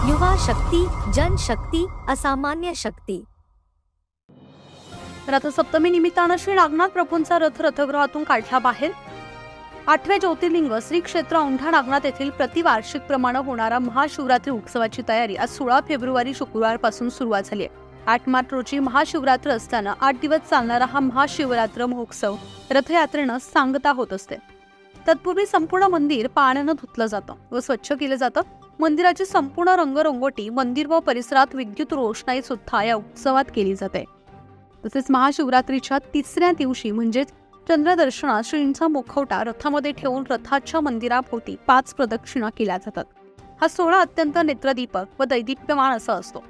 युवा शक्ती, जनशक्ती, असामान्य शक्ती। रथसप्तमी निमित्तानं श्री नागनाथ प्रभूंचा रथ रथगृहातून काढला बाहेर। 8वे ज्योतिर्लिंग श्री क्षेत्र औंढा नागनाथ येथील प्रतिवार्षिक प्रमाणे होणारा महाशिवरात्री उत्सवाची तयारी आज 16 फेब्रुवारी शुक्रवारपासून सुरुवात झाली आहे। 8 मार्च रोजी महाशिवरात्र असताना 8 दिवस चालणारा हा महाशिवरात्र महोत्सव रथयात्रेनं सांगता होत असते। तत्पूर्वी संपूर्ण मंदिर पाण्यानं धुतलं जातं व स्वच्छ केलं जातं। मंदिराची संपूर्ण रंगरंगोटी, मंदिर व परिसरात विद्युत रोषणाई सुद्धा या उत्सवात केली जाते। तसेच महाशिवरात्रीच्या 3ऱ्या दिवशी म्हणजेच चंद्रदर्शनात श्रींचा मुखवटा रथामध्ये ठेवून रथाच्या मंदिराभोवती 5 प्रदक्षिणा केल्या जातात। हा सोहळा अत्यंत नेत्रदीपक व दैदिप्यमान असा असतो।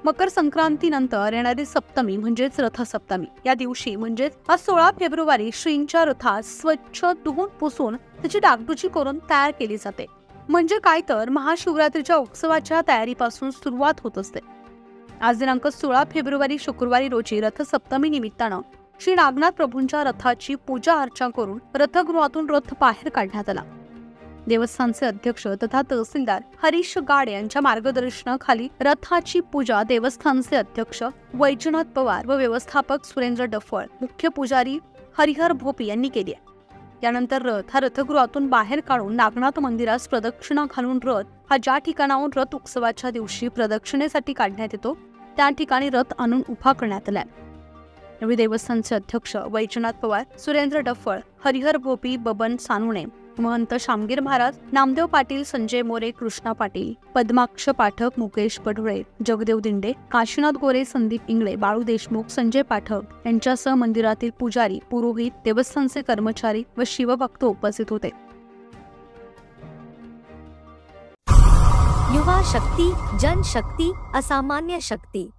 मकर संक्रांतीनंतर येणारी सप्तमी म्हणजेच रथसप्तमी या दिवशी म्हणजेच आज 16 फेब्रुवारी श्रींच्या रथात स्वच्छ धुवून पुसून त्याची डागडुजी करून तयार केली जाते। म्हणजे काय तर महाशिवरात्रीच्या उत्सवाच्या तयारीपासून सुरुवात होत असते। आज दिनांक 16 फेब्रुवारी शुक्रवारी रोजी रथसप्तमी निमित्तानं श्री नागनाथ प्रभूंच्या रथाची पूजा अर्चा करून रथगृहातून रथ बाहेर काढण्यात आला। देवस्थानचे अध्यक्ष तथा तहसीलदार हरीश गाड यांच्या मार्गदर्शनाखाली रथाची पूजा देवस्थानचे अध्यक्ष वैजनाथ पवार व व्यवस्थापक सुरेंद्र डफळ, मुख्य पुजारी हरिहर भोपी यांनी केली आहे। यानंतर रथ हा रथगृहातून बाहेर काढून नागनाथ मंदिरास प्रदक्षिणा घालून रथ हा ज्या ठिकाणाहून रथ उत्सवाच्या दिवशी प्रदक्षिणेसाठी काढण्यात येतो त्या ठिकाणी रथ आणून उभा करण्यात आला। यावेळी देवस्थानचे अध्यक्ष वैजनाथ पवार, सुरेंद्र डफळ, हरिहर भोपी, बबन सानुणे, महंत शामगीर महाराज, नामदेव पाटील, संजय मोरे, कृष्णा पाटील, पद्माक्ष पाठक, मुकेश पढोळे, जगदेव दिंडे, काशीनाथ गोरे, संदीप इंगळे, बाळू देशमुख, संजय पाठक यांच्यासह मंदिरातील पुजारी, पुरोहित, देवस्थानचे कर्मचारी व शिवभक्त उपस्थित होते। युवा शक्ती, जनशक्ती, असामान्य शक्ती।